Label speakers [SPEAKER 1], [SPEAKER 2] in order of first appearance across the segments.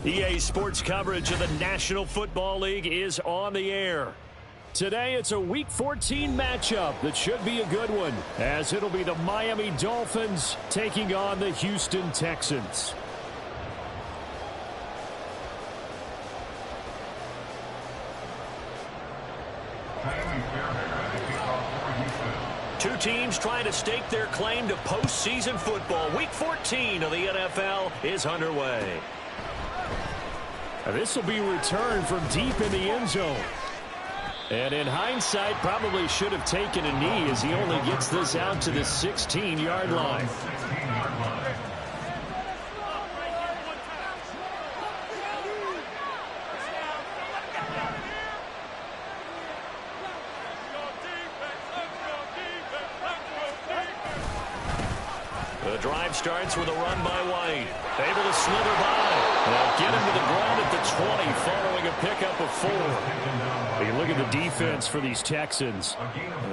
[SPEAKER 1] EA Sports coverage of the National Football League is on the air. Today, it's a Week 14 matchup that should be a good one, as it'll be the Miami Dolphins taking on the Houston Texans. Two teams trying to stake their claim to postseason football. Week 14 of the NFL is underway. This will be returned from deep in the end zone. And in hindsight, probably should have taken a knee as he only gets this out to the 16-yard line. The drive starts with a run by White. Able to slither by. They'll get him to the ground at the 20 following a pickup of 4. You look at the defense for these Texans.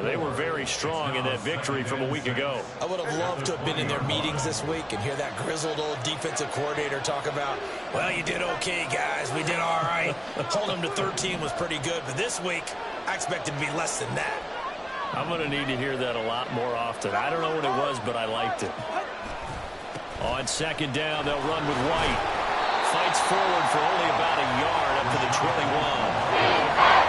[SPEAKER 1] They were very strong in that victory from a week ago.
[SPEAKER 2] I would have loved to have been in their meetings this week and hear that grizzled old defensive coordinator talk about, well, you did okay, guys. We did all right. Holding them to 13 was pretty good. But this week, I expected to be less than that.
[SPEAKER 1] I'm going to need to hear that a lot more often. I don't know what it was, but I liked it. On second down, they'll run with White. Fights forward for only about a yard up to the 21.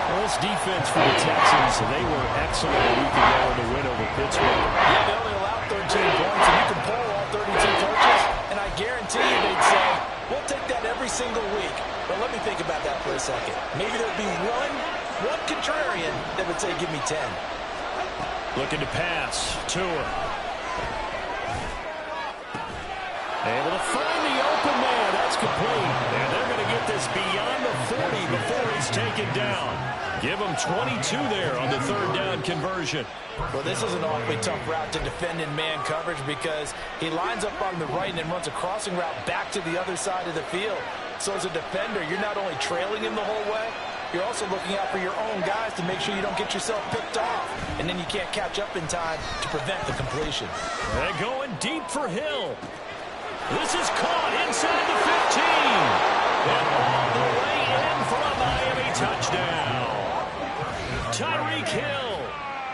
[SPEAKER 1] Well, this defense for the Texans, they were excellent a week ago in the win over Pittsburgh.
[SPEAKER 2] Yeah, they only allowed 13 points, and you can pull all 32 coaches, and I guarantee you they'd say, we'll take that every single week. But let me think about that for a second. Maybe there'd be one contrarian that would say, give me 10.
[SPEAKER 1] Looking to pass. Tua. Able to find the open man. That's complete. And they're going to get this beyond the 40 before he's taken down. Give him 22 there on the third down conversion.
[SPEAKER 2] Well, this is an awfully tough route to defend in man coverage because he lines up on the right and then runs a crossing route back to the other side of the field. So as a defender, you're not only trailing him the whole way, you're also looking out for your own guys to make sure you don't get yourself picked off. And then you can't catch up in time to prevent the completion.
[SPEAKER 1] They're going deep for Hill. This is caught inside the 15. And all the way in for a Miami touchdown. Tyreek Hill,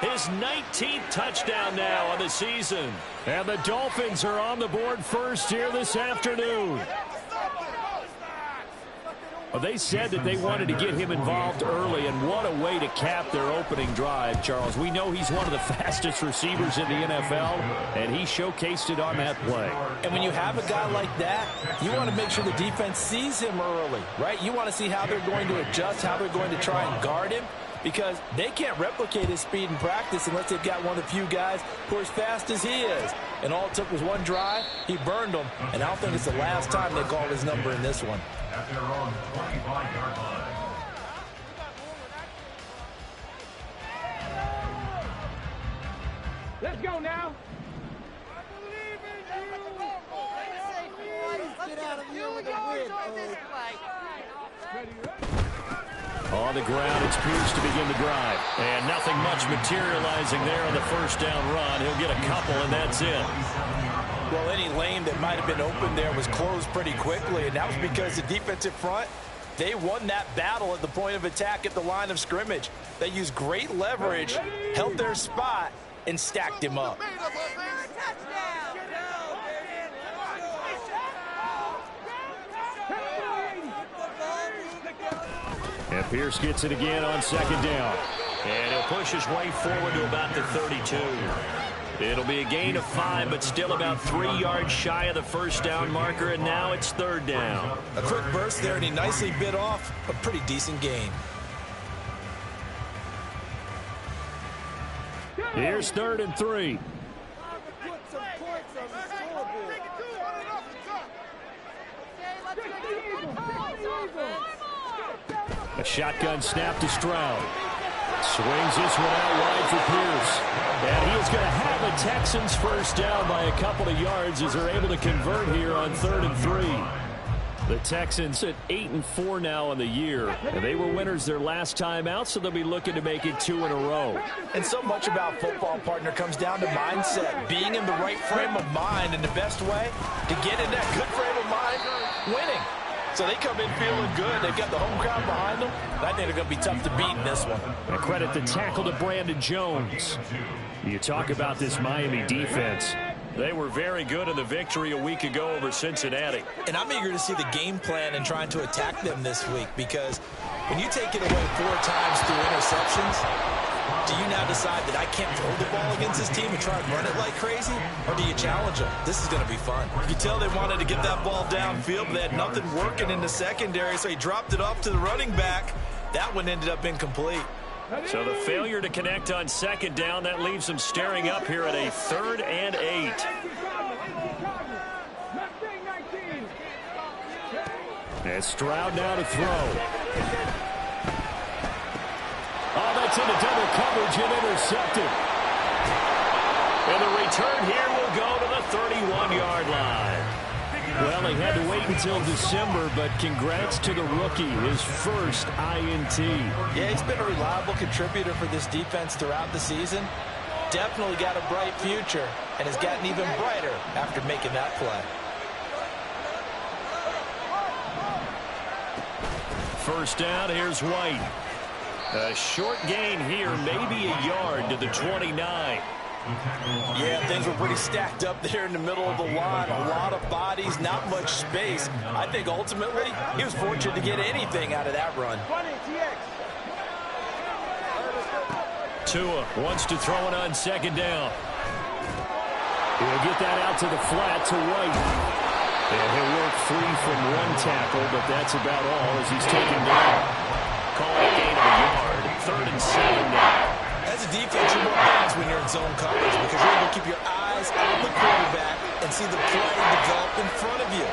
[SPEAKER 1] his 19th touchdown now on the season. And the Dolphins are on the board first here this afternoon. Well, they said that they wanted to get him involved early, and what a way to cap their opening drive, Charles. We know he's one of the fastest receivers in the NFL, and he showcased it on that play.
[SPEAKER 2] And when you have a guy like that, you want to make sure the defense sees him early, right? You want to see how they're going to adjust, how they're going to try and guard him, because they can't replicate his speed in practice unless they've got one of the few guys who are as fast as he is. And all it took was one drive. He burned them, and I don't think it's the last time they called his number in this one.
[SPEAKER 3] At their own 25-yard line.
[SPEAKER 4] Let's go now.
[SPEAKER 5] I believe in you. Let's get out of here with a win.
[SPEAKER 1] On the ground, it's Pierce to begin the drive. And nothing much materializing there on the first down run. He'll get a couple, and that's it.
[SPEAKER 2] Well, any lane that might have been open there was closed pretty quickly, and that was because the defensive front, they won that battle at the point of attack at the line of scrimmage. They used great leverage, held their spot, and stacked him up.
[SPEAKER 1] And Pierce gets it again on second down. And he'll push his way forward to about the 32. It'll be a gain of 5, but still about 3 yards shy of the first down marker, and now it's third down.
[SPEAKER 2] A quick burst there, and he nicely bit off a pretty decent gain.
[SPEAKER 1] Here's 3rd and 3. A shotgun snap to Stroud. Swings this one out wide for Pierce. And he is going to have the Texans first down by a couple of yards as they're able to convert here on 3rd and 3. The Texans at 8-4 now in the year. And they were winners their last time out, so they'll be looking to make it 2 in a row.
[SPEAKER 2] And so much about football, partner, comes down to mindset. Being in the right frame of mind, and the best way to get in that good frame of mind, winning. So they come in feeling good. They've got the home crowd behind them. And I think they're going to be tough to beat in this one.
[SPEAKER 1] And credit the tackle to Brandon Jones. You talk about this Miami defense. They were very good in the victory a week ago over Cincinnati.
[SPEAKER 2] And I'm eager to see the game plan and trying to attack them this week, because when you take it away 4 times through interceptions, do you now decide that I can't throw the ball against this team and try and run it like crazy? Or do you challenge them? This is going to be fun. You can tell they wanted to get that ball downfield, but they had nothing working in the secondary, so he dropped it off to the running back. That one ended up incomplete.
[SPEAKER 1] So the failure to connect on second down, that leaves them staring up here at a 3rd and 8. And Stroud now to throw. Oh, that's into double coverage and intercepted. And the return here will go to the 31-yard line. Well, he had to wait until December, but congrats to the rookie, his first INT.
[SPEAKER 2] Yeah, he's been a reliable contributor for this defense throughout the season. Definitely got a bright future and has gotten even brighter after making that play.
[SPEAKER 1] First down, here's White. A short gain here, maybe a yard to the 29.
[SPEAKER 2] Yeah, things were pretty stacked up there in the middle of the line. A lot of bodies, not much space. I think ultimately he was fortunate to get anything out of that run.
[SPEAKER 1] Tua wants to throw it on second down. He'll get that out to the flat to White. And he'll work free from one tackle, but that's about all as he's taken down. Call it a gain of a yard. 3rd and 7 now.
[SPEAKER 2] As a defense, you're more balanced when you're in zone coverage because you're able to keep your eyes on the quarterback and see the play develop in front of you.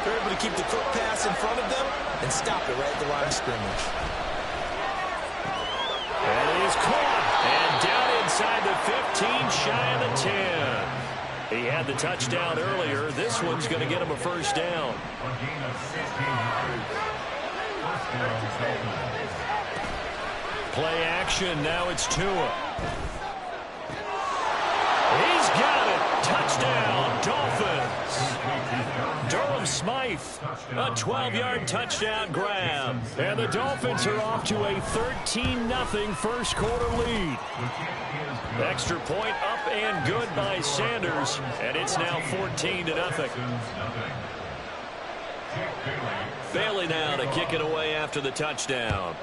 [SPEAKER 2] You're able to keep the quick pass in front of them and stop it right at the line of scrimmage.
[SPEAKER 1] And it is caught. And down inside the 15, shy of the 10. He had the touchdown earlier. This one's going to get him a first down. Play action. Now it's Tua. He's got it. Touchdown, Dolphins. Durham Smythe, a 12-yard touchdown grab. And the Dolphins are off to a 13-0 first quarter lead. Extra point up and good by Sanders. And it's now 14-0. Bailey now to kick it away after the touchdown.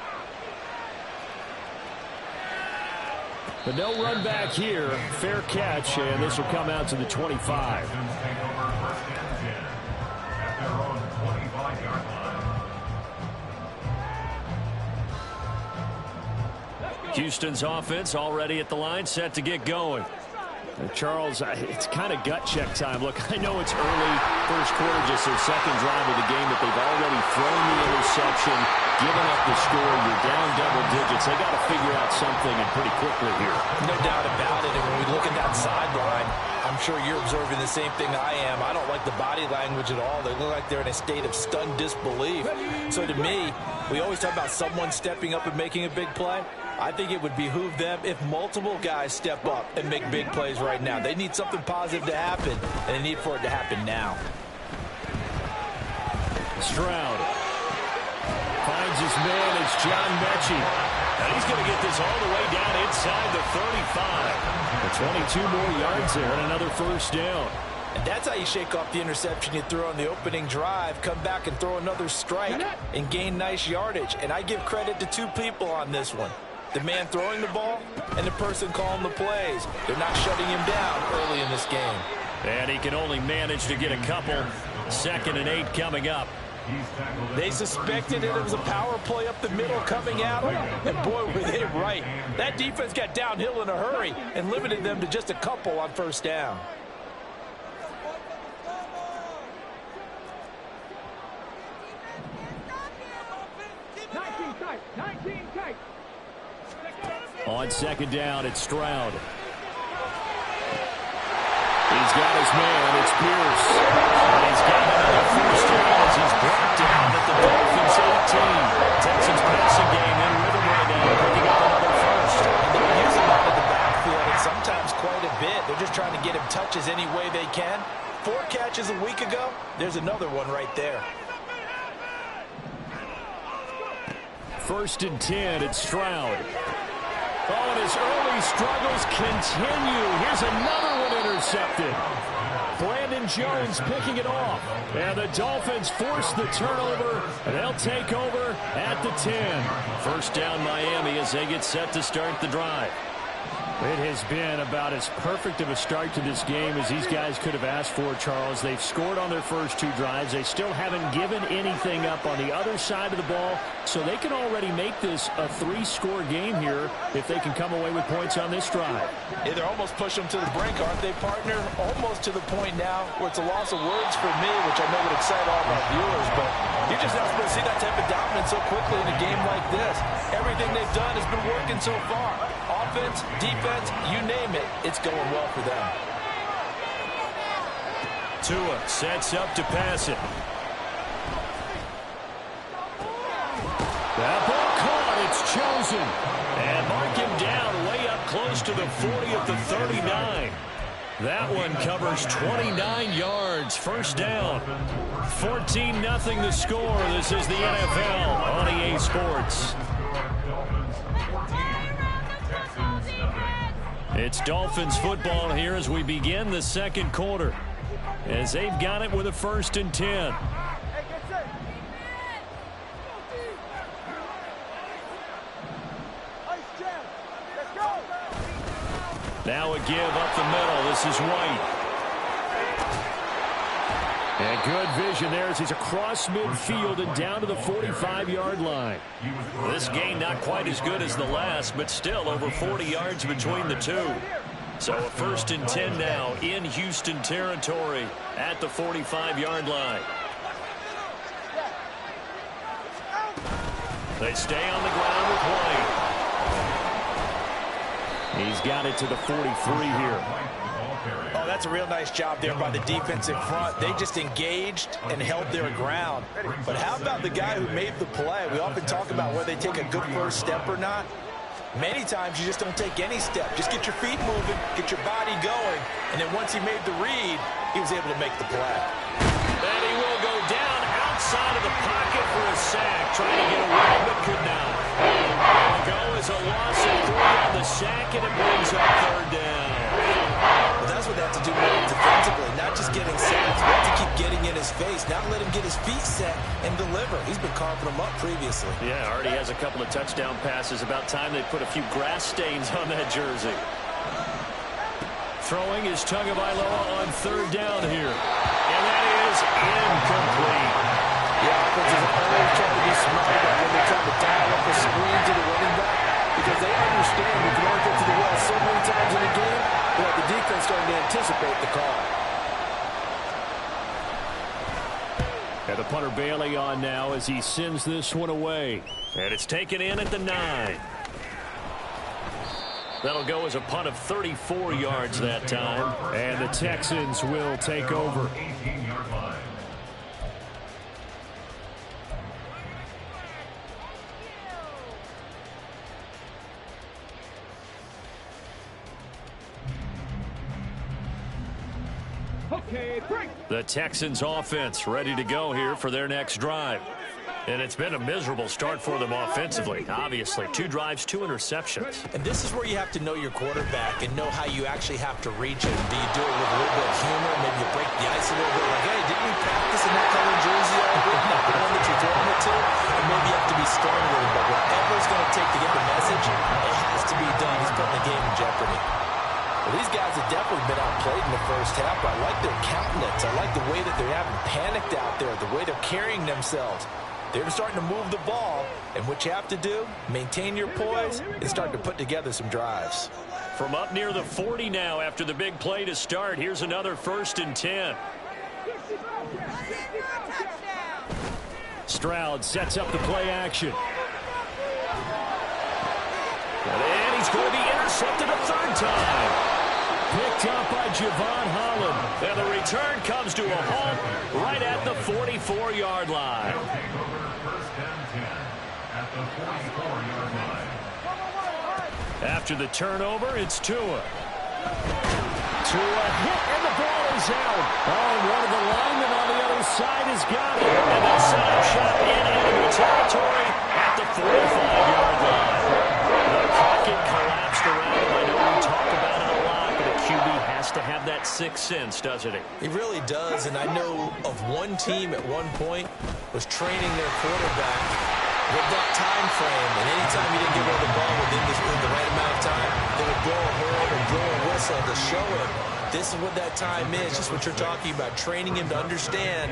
[SPEAKER 1] But no run back here. Fair catch, and this will come out to the 25. Houston's offense already at the line, set to get going. Charles, it's kind of gut check time. Look, I know it's early, first quarter, just their second drive of the game, but they've already thrown the interception, given up the score. You're down double digits. They got to figure out something, and pretty quickly here.
[SPEAKER 2] No doubt about it. And when we look at that sideline, I'm sure you're observing the same thing I am. I don't like the body language at all. They look like they're in a state of stunned disbelief. So to me, we always talk about someone stepping up and making a big play. I think it would behoove them if multiple guys step up and make big plays right now. They need something positive to happen, and they need for it to happen now.
[SPEAKER 1] Stroud finds his man. It's John Mechie. And he's going to get this all the way down inside the 35. 22 more yards there and another first down.
[SPEAKER 2] And that's how you shake off the interception you threw on the opening drive, come back and throw another strike and gain nice yardage. And I give credit to two people on this one. The man throwing the ball and the person calling the plays. They're not shutting him down early in this game.
[SPEAKER 1] And he can only manage to get a couple. 2nd and 8 coming up.
[SPEAKER 2] They suspected that it was a power play up the middle coming at them, and boy, were they right. That defense got downhill in a hurry and limited them to just a couple on first down.
[SPEAKER 1] On second down, it's Stroud. He's got his man. It's Pierce. And he's got another first down as he's brought down at the Dolphins 18. Texans passing game in rhythm right now, picking up another first.
[SPEAKER 2] And they're using that in the backfield, and sometimes quite a bit. They're just trying to get him touches any way they can. 4 catches a week ago. There's another one right there.
[SPEAKER 1] 1st and 10. It's Stroud. Oh, and his early struggles continue. Here's another one intercepted. Brandon Jones picking it off. And the Dolphins force the turnover, and they'll take over at the 10. 1st down Miami as they get set to start the drive. It has been about as perfect of a start to this game as these guys could have asked for, Charles. They've scored on their first 2 drives. They still haven't given anything up on the other side of the ball, so they can already make this a 3-score game here if they can come away with points on this drive.
[SPEAKER 2] Yeah, they're almost pushing them to the brink, aren't they, partner? Almost to the point now where it's a loss of words for me, which I know would excite all of our viewers, but you're just not supposed to see that type of dominance so quickly in a game like this. Everything they've done has been working so far. Offense, defense, you name it, it's going well for them.
[SPEAKER 1] Tua sets up to pass it. That ball caught. It's chosen. And mark him down way up close to the 40 at the 39. That one covers 29 yards. 1st down. 14-0 the score. This is the NFL on EA Sports. It's Dolphins football here as we begin the 2nd quarter, as they've got it with a 1st and 10. Now a give up the middle. This is White. And good vision there as he's across midfield and down to the 45-yard line. This gain not quite as good as the last, but still over 40 yards between the two. So a 1st and 10 now in Houston territory at the 45-yard line. They stay on the ground with White. He's got it to the 43 here.
[SPEAKER 2] Oh, that's a real nice job there by the defense in front. They just engaged and held their ground. But how about the guy who made the play? We often talk about whether they take a good first step or not. Many times you just don't take any step. Just get your feet moving, get your body going, and then once he made the read, he was able to make the play.
[SPEAKER 1] And he will go down outside of the pocket for a sack, trying to get away, but could not. The go is a loss of 3 on the sack, and it brings up 3rd down.
[SPEAKER 2] Well, that's what they have to do more defensively, not just getting sacks, but to keep getting in his face, not let him get his feet set and deliver. He's been carving them up previously.
[SPEAKER 1] Yeah, already has a couple of touchdown passes. About time they put a few grass stains on that jersey. Throwing is Tagovailoa on 3rd down here. And that is incomplete.
[SPEAKER 2] Yeah, offenses are always trying to be smart about when they're trying to dial up a screen to the running back, because they understand we can only get to the well so many times in a game. But the defense starting to anticipate the call.
[SPEAKER 1] And the punter Bailey on now as he sends this one away. And it's taken in at the 9. That'll go as a punt of 34 yards that time. And the Texans will take over. The Texans offense ready to go here for their next drive. And it's been a miserable start for them offensively. Obviously, 2 drives, 2 interceptions.
[SPEAKER 2] And this is where you have to know your quarterback and know how you actually have to reach him. Do you do it with a little bit of humor? Maybe you break the ice a little bit. Like, hey, didn't we practice in that color jersey already? Not the one that you're throwing it to. And maybe you have to be stern with him. But whatever it's going to take to get the message, it has to be done. He's putting the game in jeopardy. Well, these guys have definitely been outplayed in the first half. But I like their countenance. I like the way that they haven't panicked out there, the way they're carrying themselves. They're starting to move the ball, and what you have to do, maintain your poise and start to put together some drives.
[SPEAKER 1] From up near the 40 now after the big play to start, here's another 1st and 10. Stroud sets up the play action. And he's going to be intercepted a 3rd time. Picked up by Javon Holland. And the return comes to a halt right at the 44-yard line. After the turnover, it's Tua. Tua hit, and the ball is out. Oh, one of the linemen on the other side has got it. And they'll set up shop in enemy territory at the 45-yard line. The pocket collapsed around him. I know we talk about it a lot, but a QB has to have that sixth sense, doesn't he?
[SPEAKER 2] He really does, and I know of one team at one point was training their quarterback with that time frame, and anytime he didn't get rid of the ball within the right amount of time, they would blow a horn or blow a whistle to show him this is what that time is, just what you're talking about, training him to understand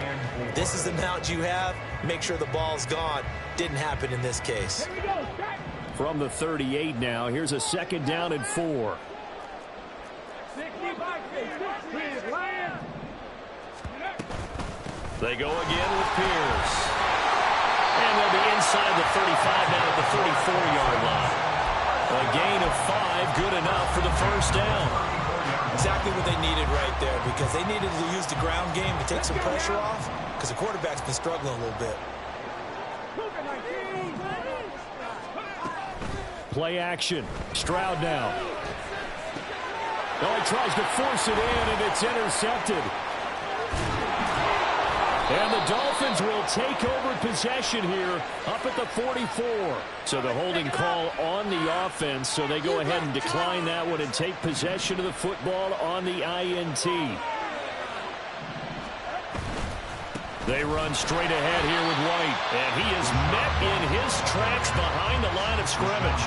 [SPEAKER 2] this is the amount you have, make sure the ball's gone. Didn't happen in this case.
[SPEAKER 1] From the 38 now, here's a 2nd down and 4. They go again with Pierce. And they'll be inside the 35 now at the 34-yard line. A gain of 5, good enough for the first down.
[SPEAKER 2] Exactly what they needed right there, because they needed to use the ground game to take some pressure off, because the quarterback's been struggling a little bit.
[SPEAKER 1] Play action. Stroud now. Oh, he tries to force it in, and it's intercepted. And the Dolphins will take over possession here up at the 44. So the holding call on the offense, so they go ahead and decline that one and take possession of the football on the INT. They run straight ahead here with White, and he is met in his tracks behind the line of scrimmage.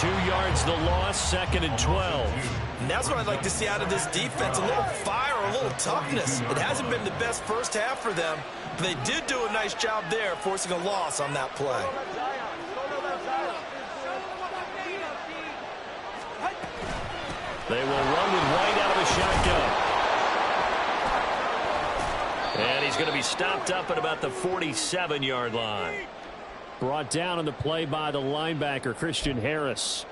[SPEAKER 1] 2 yards the loss, 2nd and 12.
[SPEAKER 2] And that's what I'd like to see out of this defense, a little fire, a little toughness. It hasn't been the best first half for them, but they did do a nice job there, forcing a loss on that play.
[SPEAKER 1] They will run with White out of the shotgun. And he's going to be stopped up at about the 47-yard line. Brought down on the play by the linebacker, Christian Harris.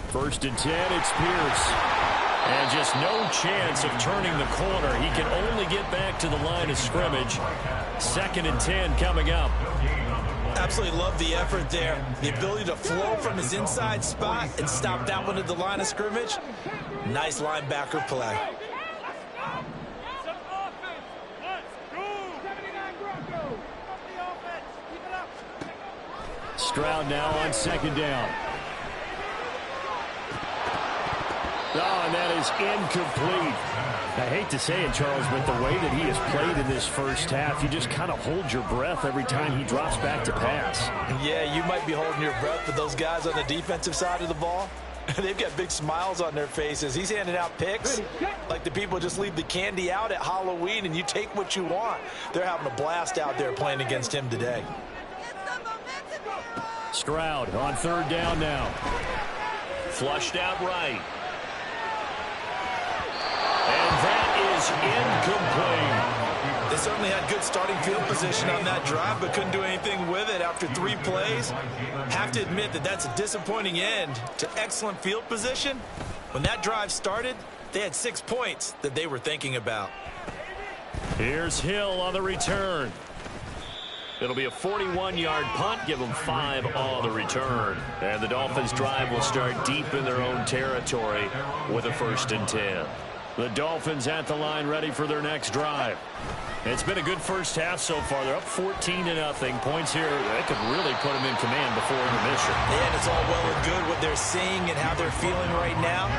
[SPEAKER 1] First and 10, it's Pierce. And just no chance of turning the corner. He can only get back to the line of scrimmage. 2nd and 10 coming up.
[SPEAKER 2] Absolutely love the effort there. The ability to flow from his inside spot and stop that one at the line of scrimmage. Nice linebacker play.
[SPEAKER 1] Stroud now on 2nd down. Oh, and that is incomplete. I hate to say it, Charles, but the way that he has played in this first half, you just kind of hold your breath every time he drops back to pass.
[SPEAKER 2] Yeah, you might be holding your breath, but those guys on the defensive side of the ball, they've got big smiles on their faces. He's handing out picks like the people just leave the candy out at Halloween and you take what you want. They're having a blast out there playing against him today.
[SPEAKER 1] Stroud on 3rd down now. Flushed out right. And that is incomplete.
[SPEAKER 2] They certainly had good starting field position on that drive, but couldn't do anything with it after 3 plays. Have to admit that that's a disappointing end to excellent field position. When that drive started, they had 6 points that they were thinking about.
[SPEAKER 1] Here's Hill on the return. It'll be a 41-yard punt, give them 5 on the return. And the Dolphins' drive will start deep in their own territory with a 1st and 10. The Dolphins at the line ready for their next drive. It's been a good first half so far. They're up 14-0. Points here that could really put them in command before intermission.
[SPEAKER 2] Yeah, and it's all well and good what they're seeing and how they're feeling right now.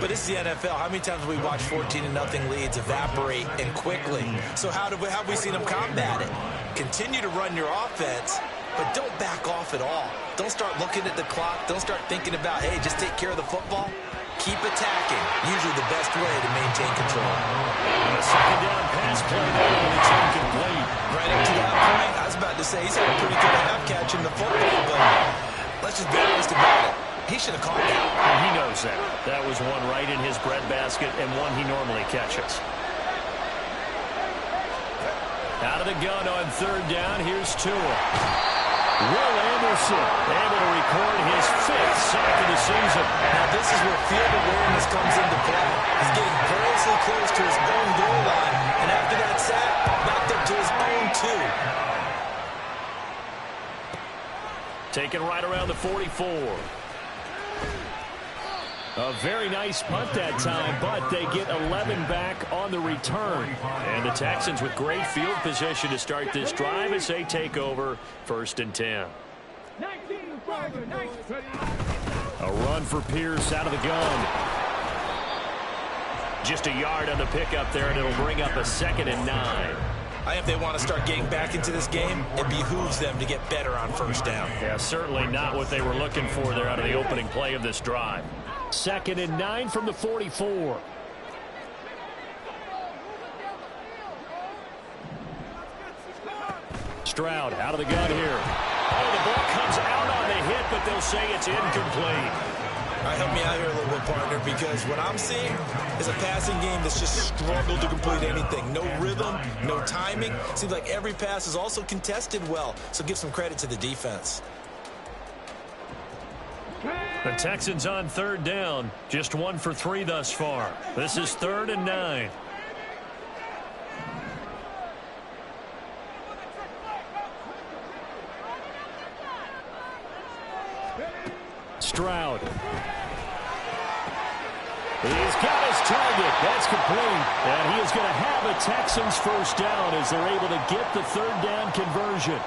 [SPEAKER 2] But it's the NFL. How many times have we watched 14-0 leads evaporate and quickly? So how have we seen them combat it? Continue to run your offense, but don't back off at all. Don't start looking at the clock. Don't start thinking about, hey, just take care of the football. Keep attacking. Usually the best way to maintain control.
[SPEAKER 1] A 2nd down pass play there, and it's incomplete.
[SPEAKER 2] Right up to that point, I was about to say he's had a pretty good half catching the football, but let's just be honest about it. He should have caught that.
[SPEAKER 1] And he knows that. That was one right in his breadbasket and one he normally catches. Out of the gun on 3rd down, here's Tua. Will Anderson able to record his 5th sack of the season.
[SPEAKER 2] Now this is where field awareness comes into play. He's getting perilously close to his own goal line, and after that sack, backed up to his own 2.
[SPEAKER 1] Taken right around the 44. A very nice punt that time, but they get 11 back on the return. And the Texans with great field position to start this drive as they take over 1st and 10. A run for Pierce out of the gun. Just a yard on the pickup there, and it'll bring up a 2nd and 9.
[SPEAKER 2] I think if they want to start getting back into this game, it behooves them to get better on 1st down.
[SPEAKER 1] Yeah, certainly not what they were looking for there out of the opening play of this drive. 2nd and 9 from the 44. Stroud out of the gun here. Oh, the ball comes out on the hit, but they'll say it's incomplete.
[SPEAKER 2] All right, help me out here a little bit, partner, because what I'm seeing is a passing game that's just struggled to complete anything. No rhythm, no timing. Seems like every pass is also contested well, so give some credit to the defense.
[SPEAKER 1] The Texans on 3rd down, just 1 for 3 thus far. This is 3rd and 9. Stroud. He's got his target. That's complete. And he is going to have a Texans 1st down as they're able to get the 3rd down conversion.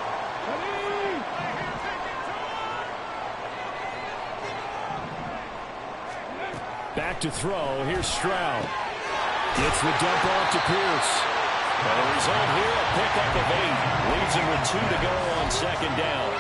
[SPEAKER 1] Back to throw. Here's Stroud. Gets the dump off to Pierce. And the result here, a pickup of 8. Leaves him with 2 to go on 2nd down.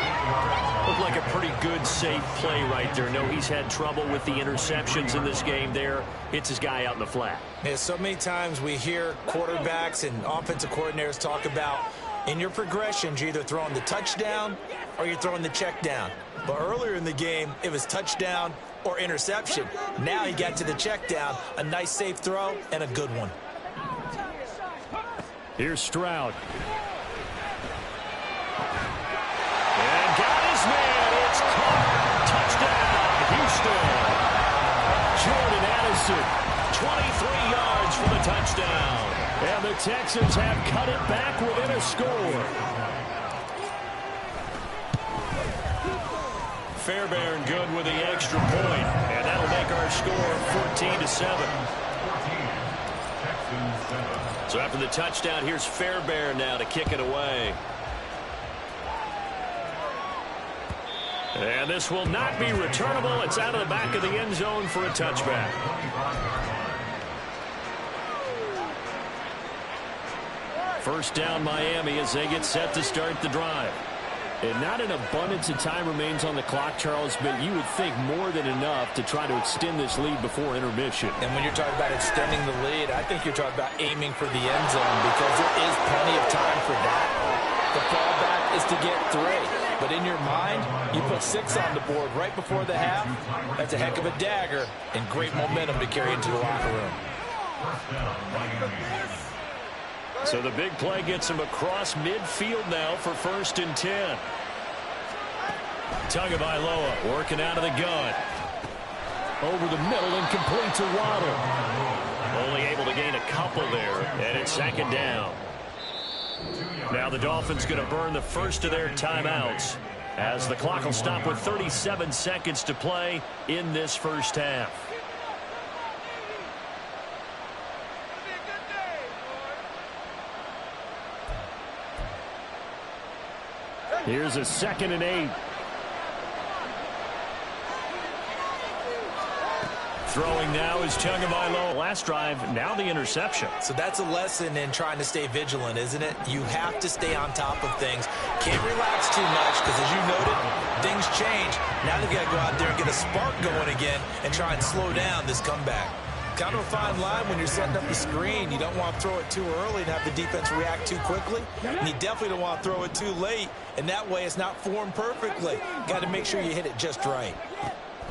[SPEAKER 1] Looked like a pretty good, safe play right there. No, he's had trouble with the interceptions in this game there. Hits his guy out in the flat.
[SPEAKER 2] Yeah, so many times we hear quarterbacks and offensive coordinators talk about in your progressions, you're either throwing the touchdown or you're throwing the check down. But earlier in the game, it was touchdown or interception. Now he got to the check down, a nice safe throw and a good one.
[SPEAKER 1] Here's Stroud. And got his man. It's caught. Touchdown, Houston. Jordan Addison, 23 yards for the touchdown. And the Texans have cut it back within a score. Fairbairn good with the extra point, and that'll make our score 14-7. So after the touchdown, here's Fairbairn now to kick it away. And this will not be returnable. It's out of the back of the end zone for a touchback. First down, Miami, as they get set to start the drive. And not an abundance of time remains on the clock, Charles, but you would think more than enough to try to extend this lead before intermission.
[SPEAKER 2] And when you're talking about extending the lead, I think you're talking about aiming for the end zone because there is plenty of time for that. The fallback is to get 3. But in your mind, you put 6 on the board right before the half. That's a heck of a dagger and great momentum to carry into the locker room.
[SPEAKER 1] So the big play gets him across midfield now for 1st and 10. Tagovailoa working out of the gun. Over the middle and complete to Waddle. Only able to gain a couple there, and it's 2nd down. Now the Dolphins going to burn the first of their timeouts as the clock will stop with 37 seconds to play in this first half. Here's a 2nd and 8. Throwing now is Tagovailoa. Last drive, now the interception.
[SPEAKER 2] So that's a lesson in trying to stay vigilant, isn't it? You have to stay on top of things. Can't relax too much because, as you noted, things change. Now they've got to go out there and get a spark going again and try and slow down this comeback. Kind of a fine line when you're setting up the screen. You don't want to throw it too early and have the defense react too quickly. And you definitely don't want to throw it too late, and that way it's not formed perfectly. Got to make sure you hit it just right.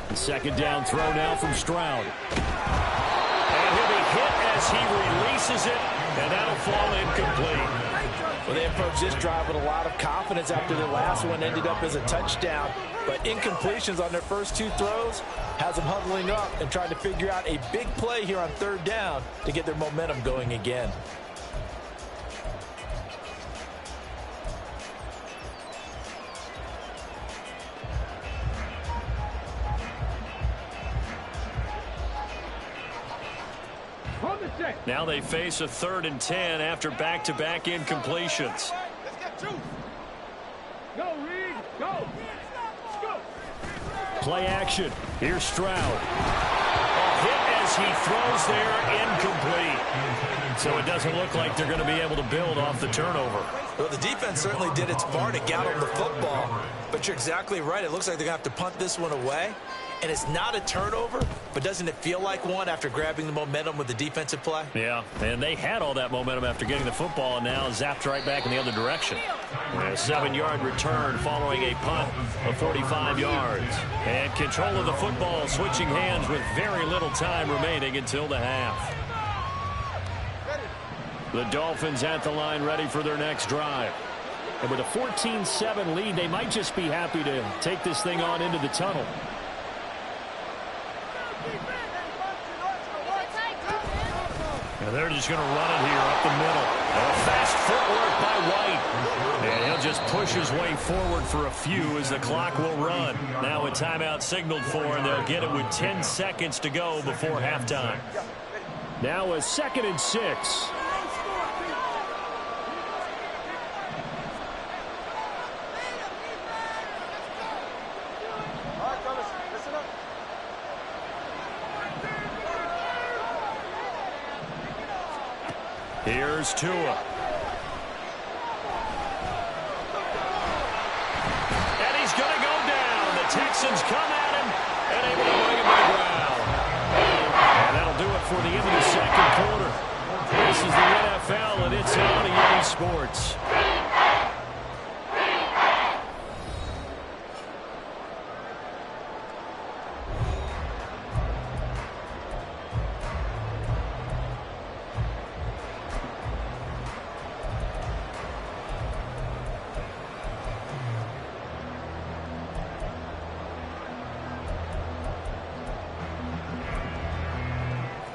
[SPEAKER 1] The 2nd down throw now from Stroud. And he'll be hit as he releases it, and that'll fall incomplete.
[SPEAKER 2] Well, they approached this drive with a lot of confidence after the last one ended up as a touchdown. But incompletions on their first 2 throws has them huddling up and trying to figure out a big play here on 3rd down to get their momentum going again.
[SPEAKER 1] Now they face a 3rd and 10 after back-to-back incompletions.
[SPEAKER 5] Let's get two. Go, Reed. Go. Let's go.
[SPEAKER 1] Play action. Here's Stroud. A hit as he throws there, incomplete. So it doesn't look like they're going to be able to build off the turnover.
[SPEAKER 2] Well, the defense certainly did its part to get on the football. But you're exactly right. It looks like they're going to have to punt this one away. And it's not a turnover, but doesn't it feel like one after grabbing the momentum with the defensive play?
[SPEAKER 1] Yeah, and they had all that momentum after getting the football and now zapped right back in the other direction. A 7-yard return following a punt of 45 yards. And control of the football switching hands with very little time remaining until the half. The Dolphins at the line ready for their next drive. And with a 14-7 lead, they might just be happy to take this thing on into the tunnel. And they're just going to run it here up the middle. Fast footwork by White. And he'll just push his way forward for a few as the clock will run. Now a timeout signaled for, and they'll get it with 10 seconds to go before halftime. Now a 2nd and 6. Here's Tua. And he's going to go down. The Texans come at him and able to bring him to the ground. And that'll do it for the end of the 2nd quarter. This is the NFL, and it's on EA Sports.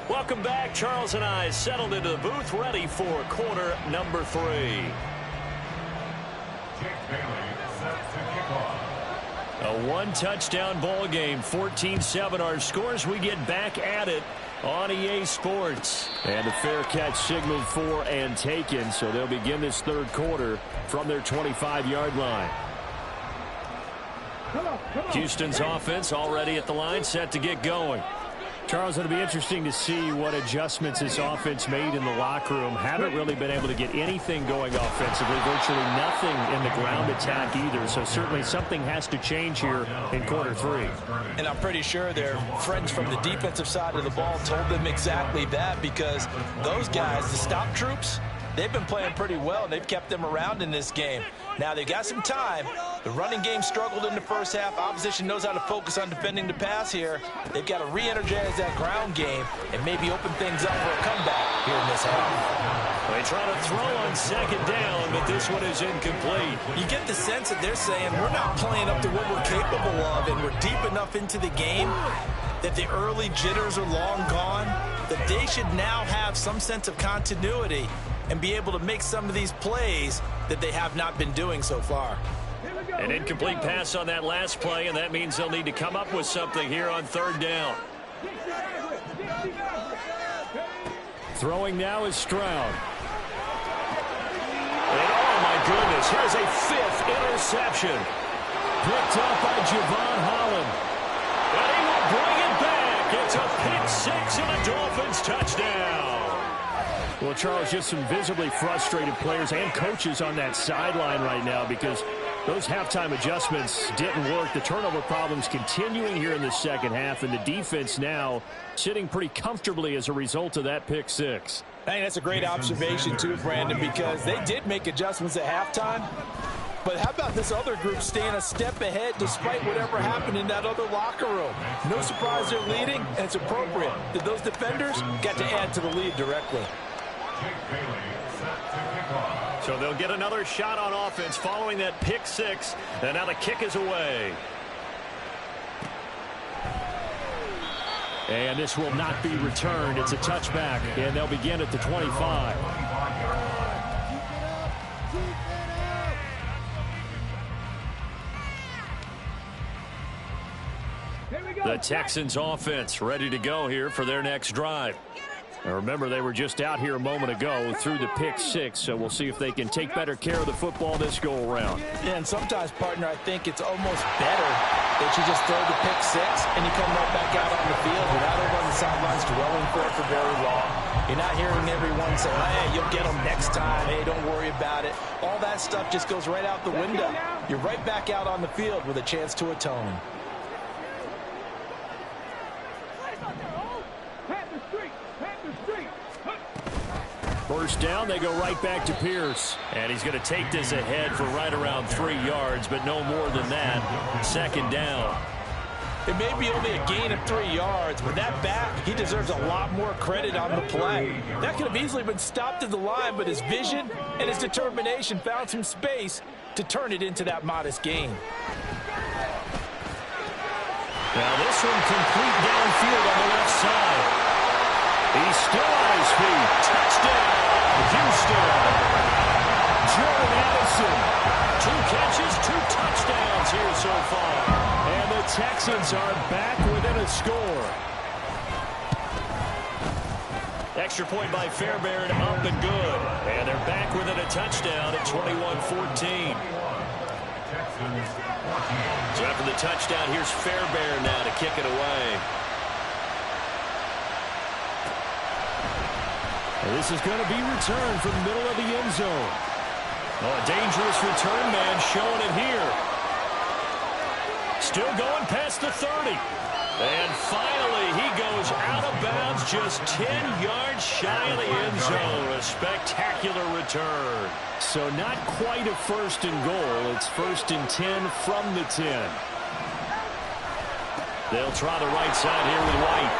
[SPEAKER 1] Welcome back. Charles and I settled into the booth, ready for quarter number 3. A 1-touchdown ball game, 14-7 our scores. We get back at it on EA Sports. And a fair catch signaled for and taken, so they'll begin this 3rd quarter from their 25-yard line. Houston's offense already at the line, set to get going. Charles, it'll be interesting to see what adjustments this offense made in the locker room. Haven't really been able to get anything going offensively, virtually nothing in the ground attack either. So certainly something has to change here in quarter 3.
[SPEAKER 2] And I'm pretty sure their friends from the defensive side of the ball told them exactly that, because those guys, the stop troops, they've been playing pretty well. They've kept them around in this game. Now they've got some time. The running game struggled in the first half. Opposition knows how to focus on defending the pass here. They've got to re-energize that ground game and maybe open things up for a comeback here in this half.
[SPEAKER 1] They try to throw on 2nd down, but this one is incomplete.
[SPEAKER 2] You get the sense that they're saying we're not playing up to what we're capable of, and we're deep enough into the game that the early jitters are long gone, that they should now have some sense of continuity and be able to make some of these plays that they have not been doing so far.
[SPEAKER 1] An incomplete pass on that last play, and that means they'll need to come up with something here on 3rd down. Throwing now is Stroud. And oh my goodness, here's a 5th interception. Picked up by Javon Holland. And he will bring it back. It's a pick 6 and a Dolphins touchdown. Well, Charles, just some visibly frustrated players and coaches on that sideline right now because those halftime adjustments didn't work. The turnover problems continuing here in the 2nd half, and the defense now sitting pretty comfortably as a result of that pick 6.
[SPEAKER 2] I think that's a great observation too, Brandon, because they did make adjustments at halftime. But how about this other group staying a step ahead despite whatever happened in that other locker room? No surprise they're leading, and it's appropriate that those defenders got to add to the lead directly.
[SPEAKER 1] So they'll get another shot on offense following that pick 6, and now the kick is away. And this will not be returned. It's a touchback, and they'll begin at the 25. The Texans offense ready to go here for their next drive. Now remember, they were just out here a moment ago through the pick six, so we'll see if they can take better care of the football this go-around.
[SPEAKER 2] Yeah, and sometimes, partner, I think it's almost better that you just throw the pick six and you come right back out on the field. You're not over on the sidelines dwelling for it for very long. You're not hearing everyone say, hey, you'll get them next time. Hey, don't worry about it. All that stuff just goes right out the window. You're right back out on the field with a chance to atone.
[SPEAKER 1] First down, they go right back to Pierce. And he's going to take this ahead for right around 3 yards, but no more than that. Second down.
[SPEAKER 2] It may be only a gain of 3 yards, but that back, he deserves a lot more credit on the play. That could have easily been stopped at the line, but his vision and his determination found some space to turn it into that modest gain.
[SPEAKER 1] Now this one complete downfield on the left side. He's still on his feet. Touchdown, Houston. Jordan Addison. 2 catches, 2 touchdowns here so far. And the Texans are back within a score. Extra point by Fairbairn, up and good. And they're back within a touchdown at 21-14. So after the touchdown, here's Fairbairn now to kick it away. And this is going to be returned from the middle of the end zone. Oh, a dangerous return man showing it here. Still going past the 30. And finally, he goes out of bounds just 10 yards shy of the end zone. A spectacular return. So not quite a first and goal. It's 1st and 10 from the 10. They'll try the right side here with White.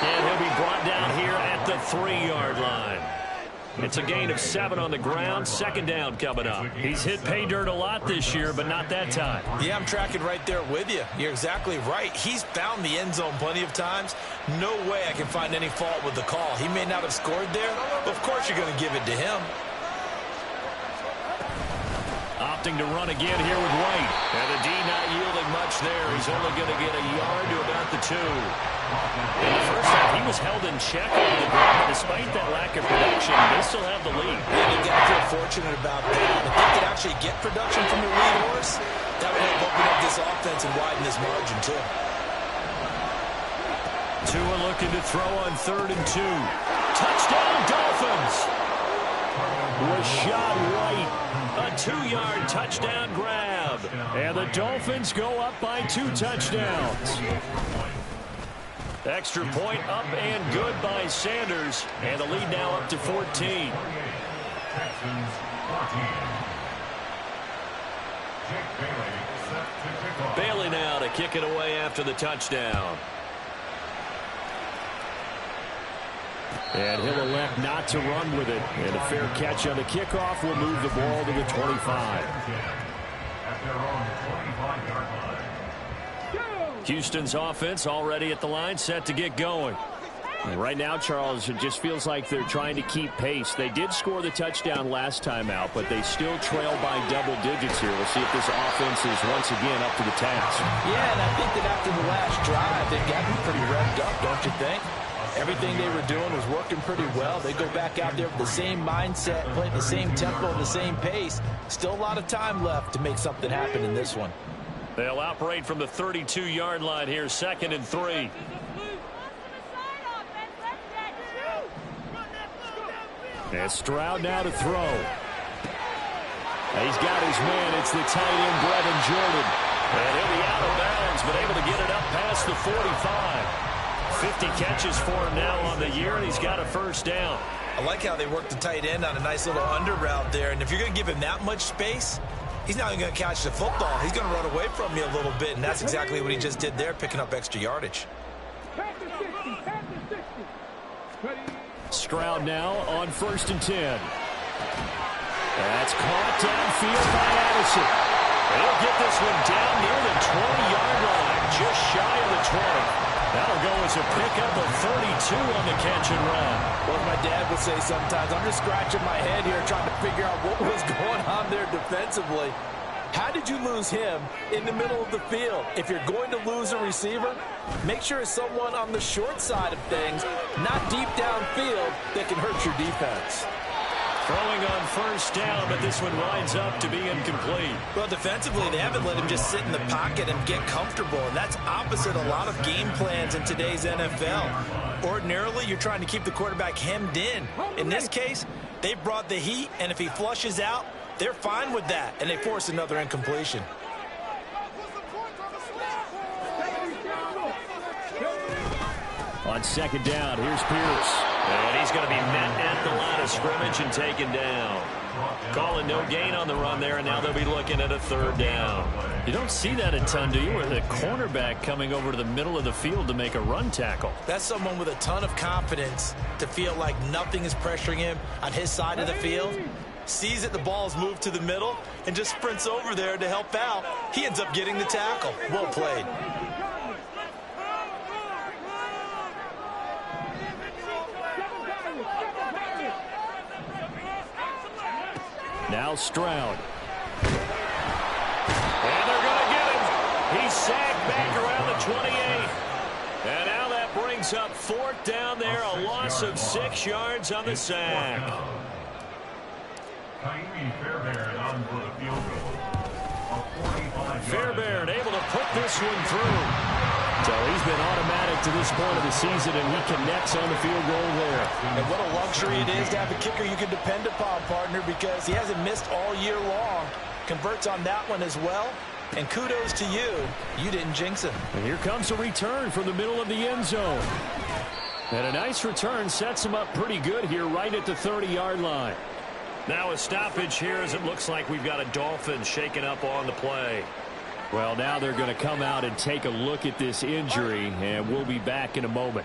[SPEAKER 1] And he'll be brought down here at the 3-yard line. It's a gain of 7 on the ground. Second down coming up. He's hit pay dirt a lot this year, but not that time.
[SPEAKER 2] Yeah, I'm tracking right there with you. You're exactly right. He's found the end zone plenty of times. No way I can find any fault with the call. He may not have scored there, but of course you're going to give it to him.
[SPEAKER 1] Opting to run again here with White. And the D not yielding much there. He's only going to get a yard to about the 2. In the first half, he was held in check on the ground, but despite that lack of production, they still have the lead.
[SPEAKER 2] Yeah, you got to feel fortunate about that. If they could actually get production from the lead horse, that would help open up this offense and widen this margin, too.
[SPEAKER 1] Tua looking to throw on 3rd and 2. Touchdown, Dolphins! Rashad White, a 2-yard touchdown grab. And the Dolphins go up by 2 touchdowns. Extra point up and good by Sanders. And the lead now up to 14. Bailey now to kick it away after the touchdown. And he'll elect not to run with it. And a fair catch on the kickoff will move the ball to the 25. Houston's offense already at the line, set to get going. And right now, Charles, it just feels like they're trying to keep pace. They did score the touchdown last time out, but they still trail by double digits here. We'll see if this offense is once again up to the task.
[SPEAKER 2] Yeah, and I think that after the last drive, they've gotten pretty revved up, don't you think? Everything they were doing was working pretty well. They go back out there with the same mindset, playing the same tempo, the same pace. Still a lot of time left to make something happen in this one.
[SPEAKER 1] They'll operate from the 32-yard line here, 2nd and 3. And Stroud now to throw. He's got his man. It's the tight end, Brevin Jordan. And he'll be out of bounds, but able to get it up past the 45. 50 catches for him now on the year, and he's got a first down.
[SPEAKER 2] I like how they work the tight end on a nice little under route there. And if you're going to give him that much space, he's not even going to catch the football. He's going to run away from you a little bit, and that's exactly what he just did there, picking up extra yardage.
[SPEAKER 1] Stroud now on 1st and 10. That's caught downfield by Addison. They'll get this one down near the 20-yard line, just shy of the 20. That'll go as a pickup of 32 on the catch and run.
[SPEAKER 2] Well, my dad would say sometimes, I'm just scratching my head here trying to figure out what was going on there defensively. How did you lose him in the middle of the field? If you're going to lose a receiver, make sure it's someone on the short side of things, not deep downfield, that can hurt your defense.
[SPEAKER 1] Throwing on first down, but this one winds up to be incomplete.
[SPEAKER 2] Well, defensively, they haven't let him just sit in the pocket and get comfortable, and that's opposite a lot of game plans in today's NFL. Ordinarily, you're trying to keep the quarterback hemmed in. In this case, they brought the heat, and if he flushes out, they're fine with that, and they force another incompletion.
[SPEAKER 1] On second down, here's Pierce. And he's going to be met at the line of scrimmage and taken down. Calling no gain on the run there, and now they'll be looking at a third down. You don't see that a ton, do you, with a cornerback coming over to the middle of the field to make a run tackle?
[SPEAKER 2] That's someone with a ton of confidence to feel like nothing is pressuring him on his side of the field. Sees that the ball's moved to the middle and just sprints over there to help out. He ends up getting the tackle. Well played.
[SPEAKER 1] Now Stroud. And they're going to get him. He's sacked back around the 28. And now that brings up fourth down there. A loss of 6 yards on the sack. Fairbairn able to put this one through. So he's been automatic to this point of the season, and he connects on the field goal there.
[SPEAKER 2] And what a luxury it is to have a kicker you can depend upon, partner, because he hasn't missed all year long. Converts on that one as well. And kudos to you. You didn't jinx him.
[SPEAKER 1] And here comes a return from the middle of the end zone. And a nice return sets him up pretty good here right at the 30-yard line. Now a stoppage here as it looks like we've got a Dolphin shaken up on the play. Well, now they're going to come out and take a look at this injury, and we'll be back in a moment.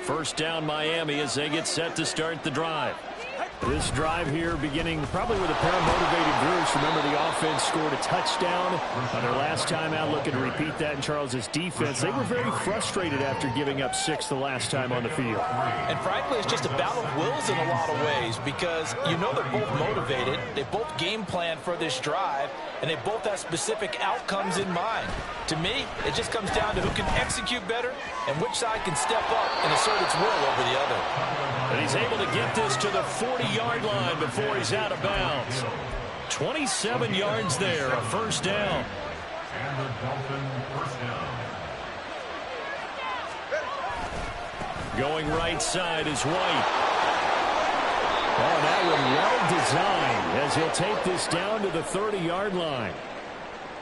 [SPEAKER 1] First down, Miami, as they get set to start the drive. This drive here beginning probably with a pair of motivated groups. Remember, the offense scored a touchdown on their last time out, looking to repeat that in Charles's defense. They were very frustrated after giving up 6 the last time on the field.
[SPEAKER 2] And frankly, it's just a battle of wills in a lot of ways, because you know they're both motivated. They both game plan for this drive, and they both have specific outcomes in mind. To me, it just comes down to who can execute better and which side can step up and assert its will over the other.
[SPEAKER 1] And he's able to get this to the 40-yard line before he's out of bounds. 27 yards there, a first down.
[SPEAKER 3] And the Dolphin first down.
[SPEAKER 1] Going right side is White. Oh, that one well designed as he'll take this down to the 30-yard line.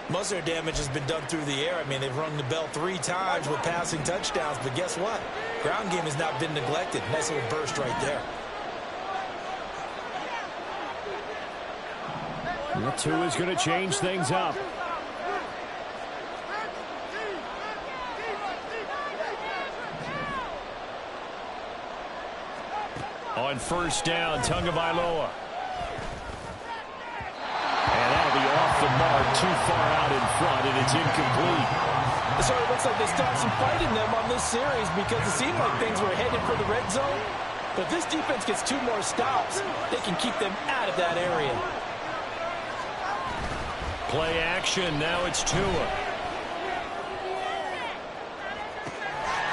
[SPEAKER 2] Most of their damage has been done through the air. I mean, they've rung the bell 3 times with passing touchdowns, but guess what? Ground game has not been neglected. Nice little burst right there.
[SPEAKER 1] That 2 is going to change things up. On first down, Tagovailoa. And that'll be off the mark, too far out in front, and it's incomplete.
[SPEAKER 2] So it looks like they stopped some fight in them on this series, because it seemed like things were headed for the red zone. But if this defense gets 2 more stops, they can keep them out of that area.
[SPEAKER 1] Play action, now it's Tua.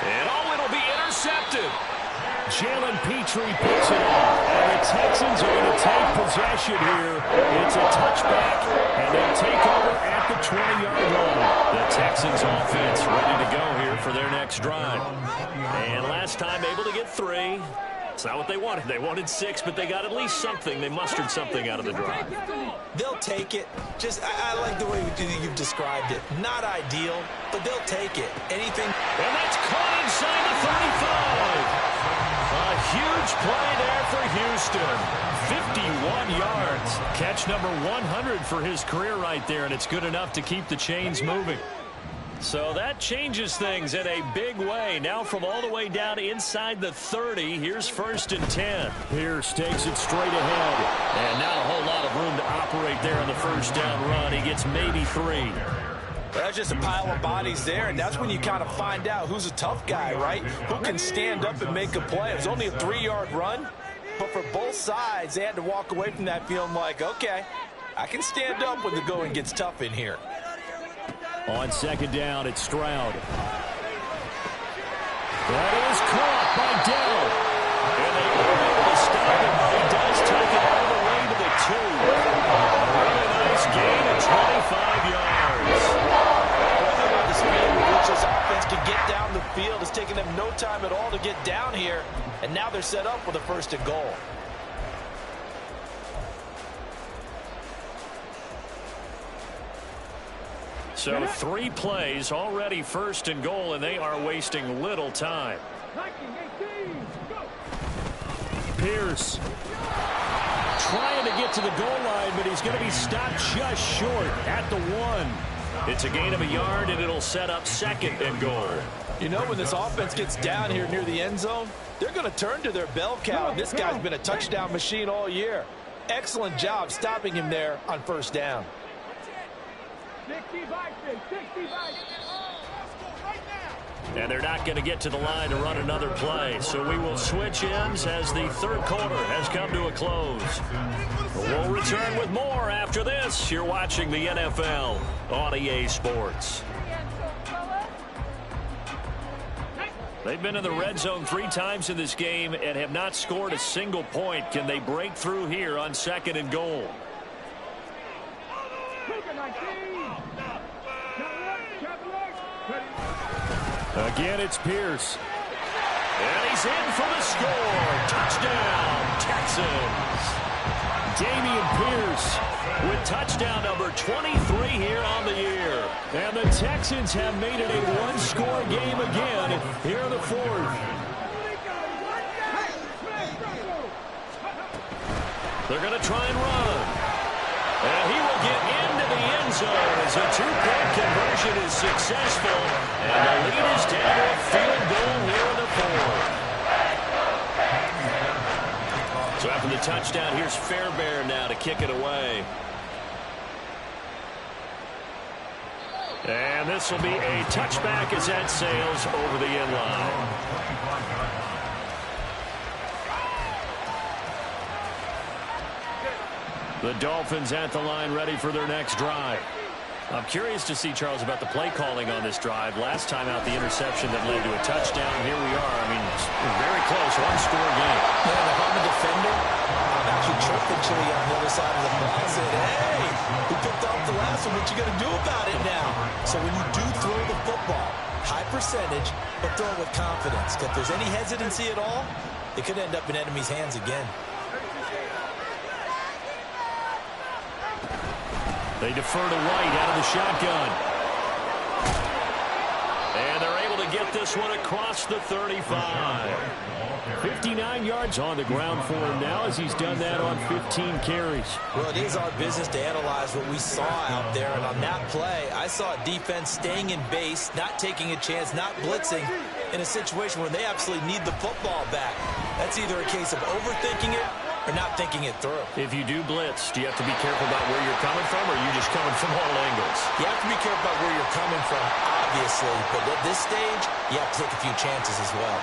[SPEAKER 1] And it'll be intercepted. Jalen Petrie picks it up. And the Texans are going to take possession here. It's a touchback, and they'll take over at the 20-yard line. The Texans offense ready to go here for their next drive. And last time able to get 3. It's not what they wanted. They wanted 6, but they got at least something. They mustered something out of the drive.
[SPEAKER 2] They'll take it. I like the way you've described it. Not ideal, but they'll take it. Anything.
[SPEAKER 1] And that's caught inside the 35. A huge play there for Houston. 51 yards. Catch number 100 for his career right there, and it's good enough to keep the chains moving. So that changes things in a big way. Now from all the way down inside the 30, here's first and 10. Pierce takes it straight ahead. And not a whole lot of room to operate there on the first down run. He gets maybe 3.
[SPEAKER 2] That's just a pile of bodies there, and that's when you kind of find out who's a tough guy, right? Who can stand up and make a play. It was only a 3-yard run, but for both sides, they had to walk away from that feeling like, okay, I can stand up when the going gets tough in here.
[SPEAKER 1] On second down, it's Stroud. That is caught by Dell. And they are able to stop him, but he does take it all the way to the 2. What a nice gain of 25 yards.
[SPEAKER 2] The speed with which this offense can get down the field. It's taken them no time at all to get down here. And now they're set up with a 1st and goal.
[SPEAKER 1] So 3 plays, already 1st and goal, and they are wasting little time. Pierce trying to get to the goal line, but he's going to be stopped just short at the 1. It's a gain of a yard, and it'll set up 2nd and goal.
[SPEAKER 2] You know, when this offense gets down here near the end zone, they're going to turn to their bell cow. This guy's been a touchdown machine all year. Excellent job stopping him there on 1st down.
[SPEAKER 5] 65, 65.
[SPEAKER 1] And they're not going to get to the line to run another play. So we will switch ends as the 3rd quarter has come to a close. We'll return with more after this. You're watching the NFL on EA Sports. They've been in the red zone 3 times in this game and have not scored a single point. Can they break through here on 2nd and goal? Again, it's Pierce. And he's in for the score. Touchdown, Texans. Damian Pierce with touchdown number 23 here on the year. And the Texans have made it a 1-score game again here in the 4th. They're going to try and run. And he will get into the end zone as a 2-point conversion is successful. And the lead is down to a field goal here in the 4th. So after the touchdown, here's Fairbairn now to kick it away. And this will be a touchback as that sails over the end line. The Dolphins at the line ready for their next drive. I'm curious to see, Charles, about the play calling on this drive. Last time out, the interception that led to a touchdown. Here we are. I mean, very close, 1-score game.
[SPEAKER 2] Yeah, if I'm a defender, I'm actually chirping Chili on the other side of the ball. I said, hey, we picked off the last one. What you going to do about it now? So when you do throw the football, high percentage, but throw it with confidence. If there's any hesitancy at all, it could end up in enemy's hands again.
[SPEAKER 1] They defer to White out of the shotgun. And they're able to get this one across the 35. 59 yards on the ground for him now as he's done that on 15 carries.
[SPEAKER 2] Well, it is our business to analyze what we saw out there. And on that play, I saw a defense staying in base, not taking a chance, not blitzing in a situation where they absolutely need the football back. That's either a case of overthinking it or not thinking it through.
[SPEAKER 1] If you do blitz, do you have to be careful about where you're coming from, or are you just coming from all angles?
[SPEAKER 2] You have to be careful about where you're coming from, obviously. But at this stage, you have to take a few chances as well.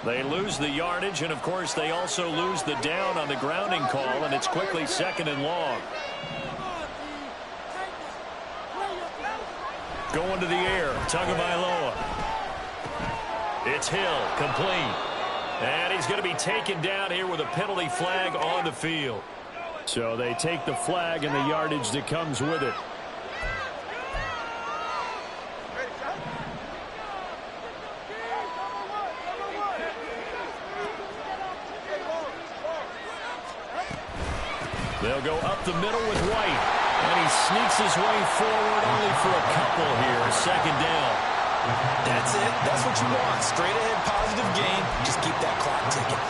[SPEAKER 1] They lose the yardage, and of course they also lose the down on the grounding call, and it's quickly 2nd and long. Going to the air, Tagovailoa. It's Hill, complete. And he's going to be taken down here with a penalty flag on the field. So they take the flag and the yardage that comes with it. They'll go up the middle with White. And he sneaks his way forward only for a couple here. 2nd down.
[SPEAKER 2] That's it. That's what you want. Straight ahead, positive gain. Just keep that clock ticking.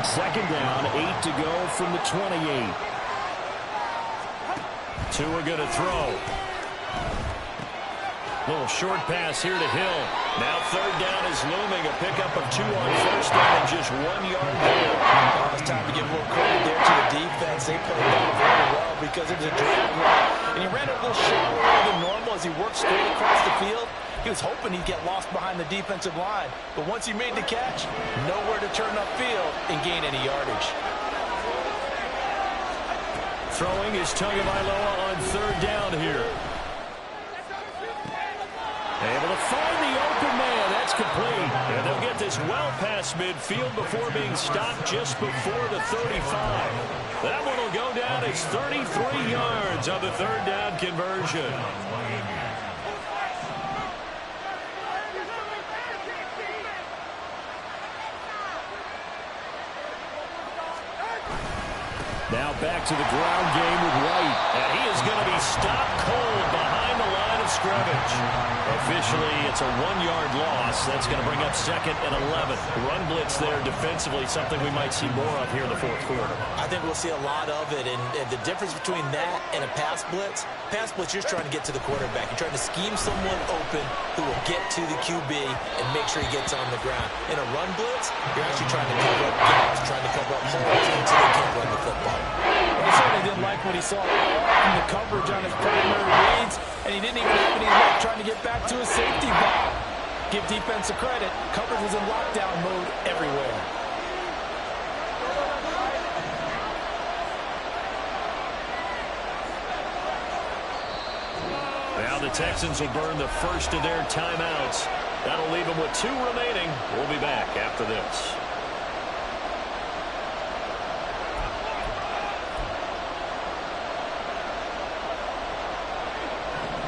[SPEAKER 1] 2nd down, 8 to go from the 28. Tua going to throw. Little short pass here to Hill. Now third down is looming. A pickup of 2 on first down and just 1 yard there.
[SPEAKER 2] It's time to give a little credit there to the defense. They played that very well because it was a drag route. And he ran it a little shallower than normal as he worked straight across the field. He was hoping he'd get lost behind the defensive line. But once he made the catch, nowhere to turn upfield and gain any yardage.
[SPEAKER 1] Throwing is Tagovailoa on third down here. Able to find the open man. That's complete. And they'll get this well past midfield before being stopped just before the 35. That one will go down as 33 yards on the third down conversion. Now back to the ground game with White. And he is going to be stopped cold behind the line of scrimmage. Officially, it's a 1-yard loss. That's going to bring up 2nd and 11. Run blitz there defensively, something we might see more of here in the fourth quarter.
[SPEAKER 2] I think we'll see a lot of it. And the difference between that and a pass blitz, you're just trying to get to the quarterback. You're trying to scheme someone open who will get to the QB and make sure he gets on the ground. In a run blitz, you're actually trying to cover up gaps, trying to cover up holes until they can't run the football.
[SPEAKER 5] He certainly didn't like what he saw in the coverage on his primary reads, and he didn't even have any luck trying to get back to his safety valve. Give defense a credit. Coverage was in lockdown mode everywhere.
[SPEAKER 1] Now the Texans will burn the first of their timeouts. That'll leave them with 2 remaining. We'll be back after this.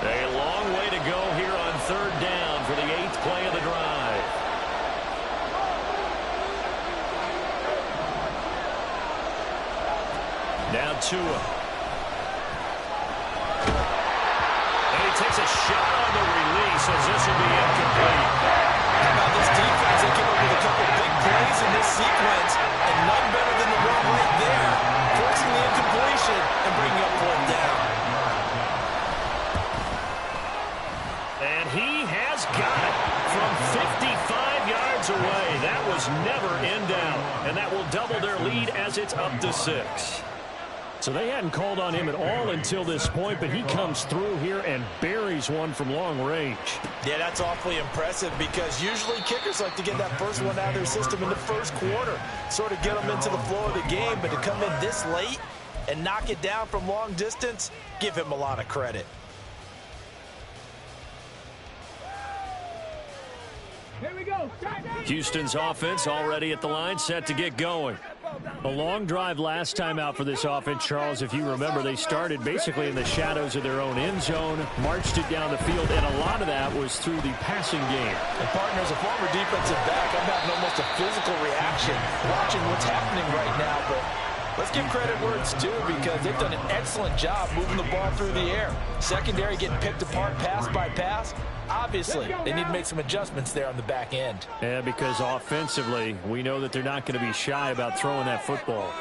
[SPEAKER 1] A long way to go here on third down for the 8th play of the drive. Now Tua. And he takes a shot on the release as this will be incomplete.
[SPEAKER 2] How about this defense? They came up with a couple big plays in this sequence, and none better than the run right there, forcing the incompletion and bringing up 4th down.
[SPEAKER 1] And he has got it from 55 yards away. That was never in doubt. And that will double their lead as it's up to 6. So they hadn't called on him at all until this point, but he comes through here and buries one from long range.
[SPEAKER 2] Yeah, that's awfully impressive because usually kickers like to get that first one out of their system in the first quarter, sort of get them into the flow of the game, but to come in this late and knock it down from long distance, give him a lot of credit.
[SPEAKER 5] Here we go.
[SPEAKER 1] Houston's offense already at the line, set to get going. A long drive last time out for this offense, Charles. If you remember, they started basically in the shadows of their own end zone, marched it down the field, and a lot of that was through the passing game.
[SPEAKER 2] And partner, as a former defensive back, I'm having almost a physical reaction watching what's happening right now, but let's give credit where it's due because they've done an excellent job moving the ball through the air. Secondary getting picked apart pass by pass. Obviously, they need to make some adjustments there on the back end.
[SPEAKER 1] Yeah, because offensively, we know that they're not going to be shy about throwing that football.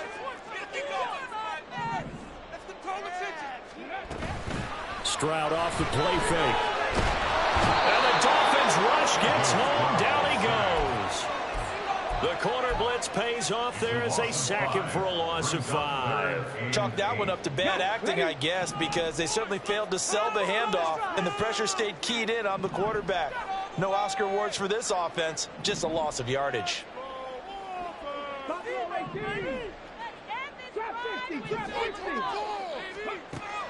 [SPEAKER 1] Stroud off the play fake. And the Dolphins rush gets home. Down he goes. The corner blitz pays off there as they sack him for a loss of 5.
[SPEAKER 2] Chalk that one up to bad acting, I guess, because they certainly failed to sell the handoff, and the pressure stayed keyed in on the quarterback. No Oscar awards for this offense, just a loss of yardage.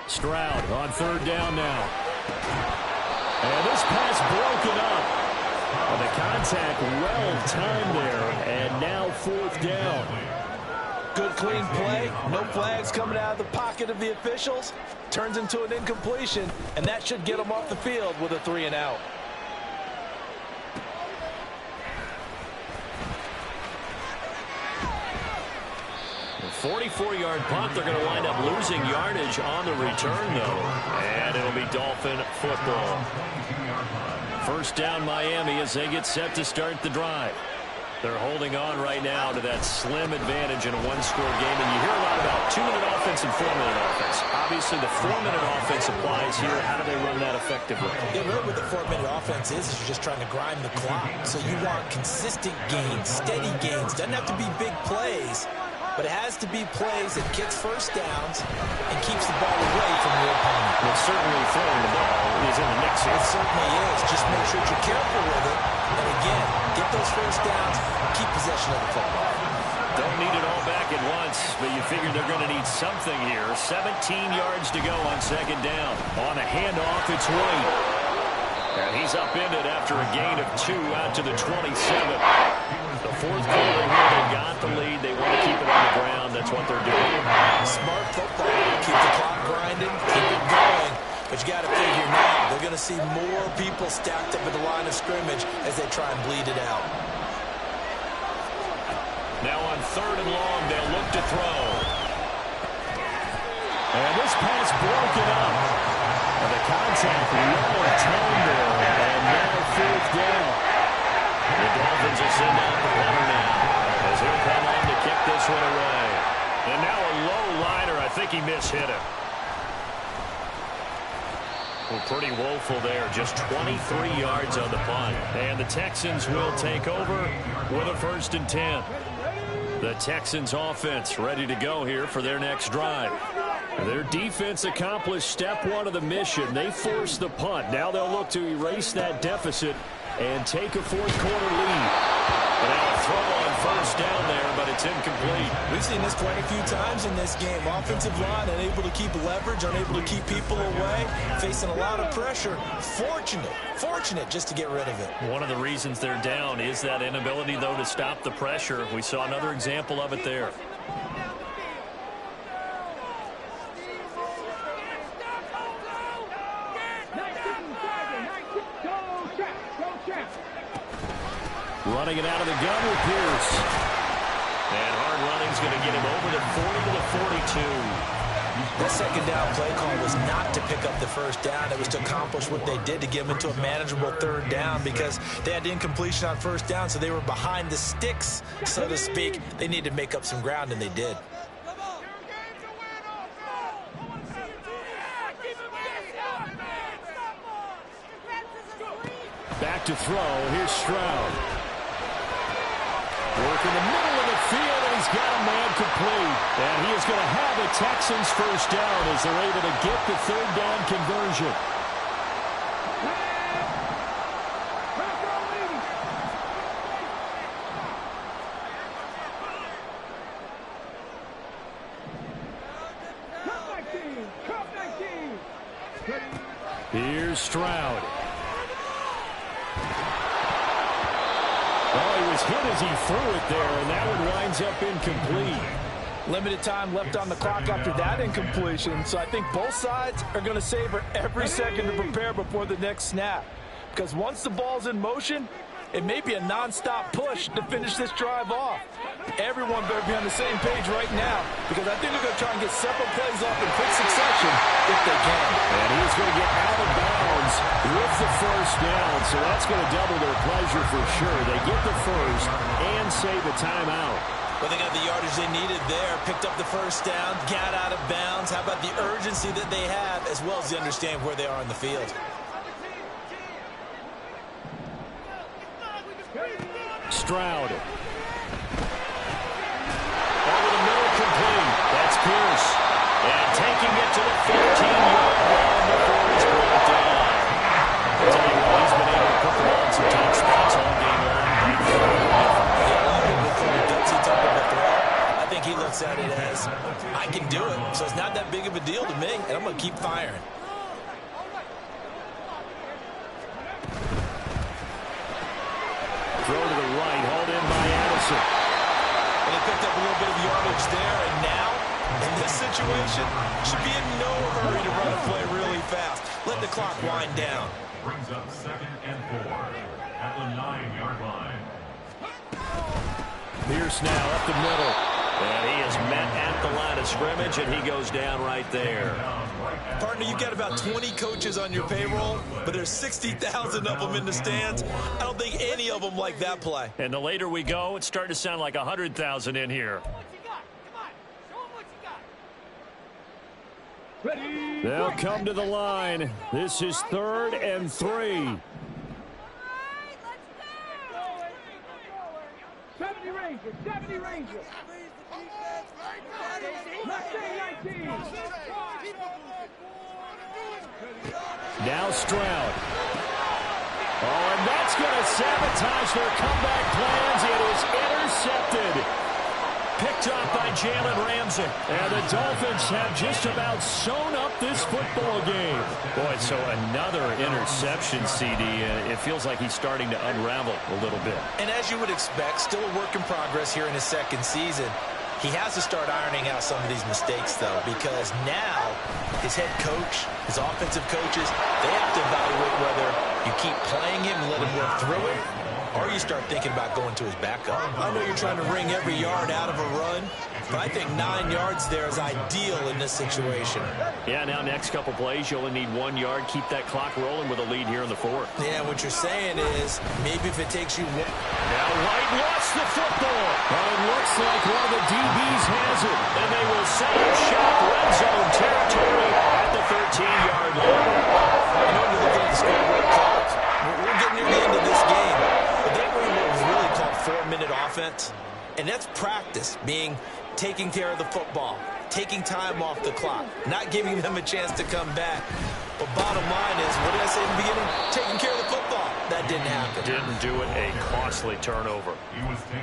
[SPEAKER 1] Stroud on third down now. And this pass broken up. Well, the contact well timed there, and now 4th down.
[SPEAKER 2] Good clean play, no flags coming out of the pocket of the officials. Turns into an incompletion, and that should get them off the field with a 3 and out.
[SPEAKER 1] A 44-yard punt. They're going to wind up losing yardage on the return, though. And it'll be Dolphin football. First down Miami as they get set to start the drive. They're holding on right now to that slim advantage in a one-score game, and you hear a lot about 2-minute offense and 4-minute offense. Obviously, the 4-minute offense applies here. How do they run that effectively?
[SPEAKER 2] Yeah, really what the 4-minute offense is you're just trying to grind the clock. So you want consistent gains, steady gains. Doesn't have to be big plays, but it has to be plays that gets first downs and keeps the ball away from your opponent.
[SPEAKER 1] Well, certainly throwing the ball is in the mix here.
[SPEAKER 2] It certainly is. Just make sure you're careful with it. And again, get those first downs, keep possession of the football.
[SPEAKER 1] Don't need it all back at once, but you figure they're going to need something here. 17 yards to go on second down. On a handoff, it's White. And he's upended after a gain of 2 out to the 27. The fourth quarter here, they've got the lead. They want to keep it on the ground. That's what they're doing.
[SPEAKER 2] Smart football. Keep the clock grinding, keep it going. But you got to figure now, they're going to see more people stacked up at the line of scrimmage as they try and bleed it out.
[SPEAKER 1] Now on third and long, they'll look to throw. And this pass broken up. And the contact low and tone there. And now fourth down. The Dolphins will send out the runner now as he'll come on to kick this one away. And now a low liner. I think he mishit it. Well, pretty woeful there. Just 23 yards on the punt. And the Texans will take over with a 1st and 10. The Texans offense ready to go here for their next drive. Their defense accomplished step 1 of the mission. They forced the punt. Now they'll look to erase that deficit and take a fourth quarter lead. And now a throw on first down there, but it's incomplete.
[SPEAKER 2] We've seen this quite a few times in this game. Offensive line unable to keep leverage, unable to keep people away, facing a lot of pressure. Fortunate just to get rid of it.
[SPEAKER 1] One of the reasons they're down is that inability, though, to stop the pressure. We saw another example of it there. Running it out of the gun with Pierce. And hard running's going to get him over the 40 to the 42.
[SPEAKER 2] That second down play call was not to pick up the first down. It was to accomplish what they did to get them into a manageable third down because they had incompletion on first down, so they were behind the sticks, so to speak. They needed to make up some ground, and they did.
[SPEAKER 1] Back to throw. Here's Stroud. Work in the middle of the field, and he's got a man complete. And he is going to have the Texans first down as they're able to get the third down conversion. Here's Stroud. Oh, he was hit as he threw it there, and that one winds up incomplete.
[SPEAKER 5] Limited time left on the clock after that incompletion, so I think both sides are going to savor every second to prepare before the next snap. Because once the ball's in motion, it may be a non-stop push to finish this drive off. Everyone better be on the same page right now, because I think they're going to try and get several plays off in quick succession if they can.
[SPEAKER 1] And he's going to get out of bounds with the first down, so that's going to double their pleasure for sure. They get the first and save a timeout.
[SPEAKER 2] Well, they got the yardage they needed there, picked up the first down, got out of bounds. How about the urgency that they have, as well as they understand where they are on the field?
[SPEAKER 1] Stroud. Over the middle, complete. That's Pierce. And taking it to the 15-yard line before he's brought down. I'll tell you what, he's been able to put the ball in some tight spots all game long.
[SPEAKER 2] I think he looks at it as, I can do it, so it's not that big of a deal to me, and I'm going to keep firing.
[SPEAKER 1] Throw to the right, hauled in by Addison.
[SPEAKER 2] And he picked up a little bit of yardage there, and now, in this situation, should be in no hurry to run a play really fast. Let the clock wind down.
[SPEAKER 3] Brings up 2nd and 4 at the 9-yard line.
[SPEAKER 1] Pierce now up the middle. And he is met at at the line of scrimmage, and he goes down right there.
[SPEAKER 2] Partner, you've got about 20 coaches on your payroll, but there's 60,000 of them in the stands. I don't think any of them like that play.
[SPEAKER 1] And the later we go, it's starting to sound like 100,000 in here. They'll come to the line. This is 3rd and 3.
[SPEAKER 4] 70 Rangers, 70 Rangers.
[SPEAKER 1] Now Stroud. Oh, and that's going to sabotage their comeback plans. It is intercepted. Picked off by Jalen Ramsey. And the Dolphins have just about sewn up this football game. Boy, so another interception, CD. It feels like he's starting to unravel a little bit.
[SPEAKER 2] And as you would expect, still a work in progress here in his second season. He has to start ironing out some of these mistakes, though, because now his head coach, his offensive coaches, they have to evaluate whether you keep playing him and let him work through it, or you start thinking about going to his backup. I know you're trying to wring every yard out of a run, but I think 9 yards there is ideal in this situation.
[SPEAKER 1] Yeah, now next couple plays, you only need 1 yard. Keep that clock rolling with a lead here in the 4th.
[SPEAKER 2] Yeah, what you're saying is maybe if it takes you...
[SPEAKER 1] Now White lost the football. Well, it looks like one of the DBs has it, and they will set up shop red zone territory at the 13-yard line.
[SPEAKER 2] I know you're looking at the scoreboard clock. We're getting near the end of this game. But they were in what was really called 4-minute offense. And that's practice, being taking care of the football, taking time off the clock, not giving them a chance to come back. But bottom line is, what did I say in the beginning? Taking care of the football. That didn't happen.
[SPEAKER 1] Didn't do it. A costly turnover.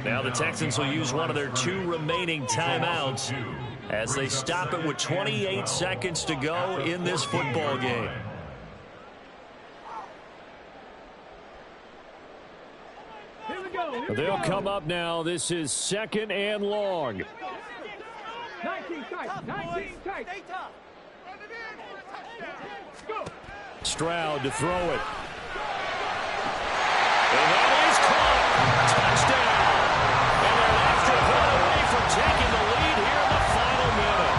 [SPEAKER 1] Now the Texans will use one of their 2 remaining timeouts as they stop it with 28 seconds to go in this football game. They'll come up now. This is 2nd and long.
[SPEAKER 4] 19 tight, 19 tight.
[SPEAKER 1] Stroud to throw it. And that is caught. Touchdown. And they're after one away from taking the lead here in the final minute.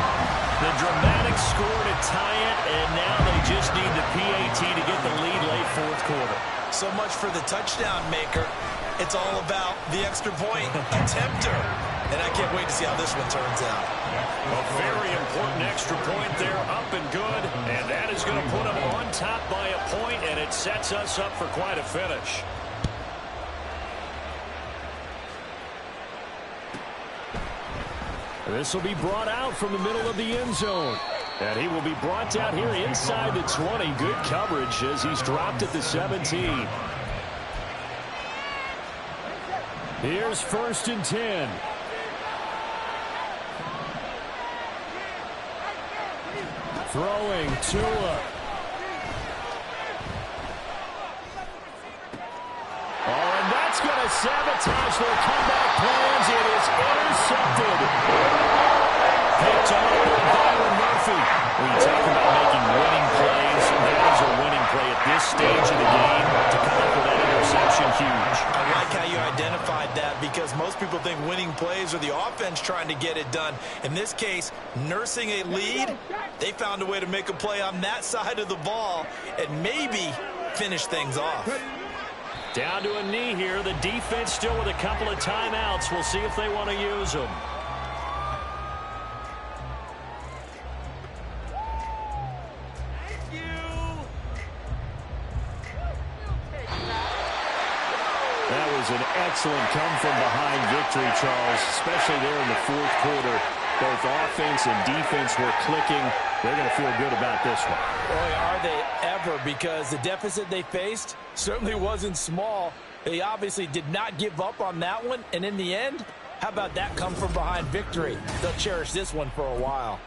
[SPEAKER 1] The dramatic score to tie it, and now they just need the PAT to get the lead late 4th quarter.
[SPEAKER 2] So much for the touchdown maker. It's all about the extra point attempter. And I can't wait to see how this one turns out.
[SPEAKER 1] A very important extra point there, up and good. And that is going to put them on top by a point, and it sets us up for quite a finish. This will be brought out from the middle of the end zone. And he will be brought down here inside the 20. Good coverage as he's dropped at the 17. Here's 1st and 10. Throwing Tua. Oh, and that's going to sabotage their comeback plans. It is intercepted. Picked off by Byron Murphy. When you talk about making winning plays, that is a winning play at this stage of the game. To come up with that interception, huge.
[SPEAKER 2] I like how you identified that, because most people think winning plays are the offense trying to get it done. In this case, nursing a lead, they found a way to make a play on that side of the ball and maybe finish things off.
[SPEAKER 1] Down to a knee here. The defense still with a couple of timeouts. We'll see if they want to use them. That was an excellent come-from-behind victory, Charles, especially there in the 4th quarter. Both offense and defense were clicking. They're going to feel good about this one.
[SPEAKER 2] Boy, are they ever, because the deficit they faced certainly wasn't small. They obviously did not give up on that one, and in the end, how about that come-from-behind victory? They'll cherish this one for a while.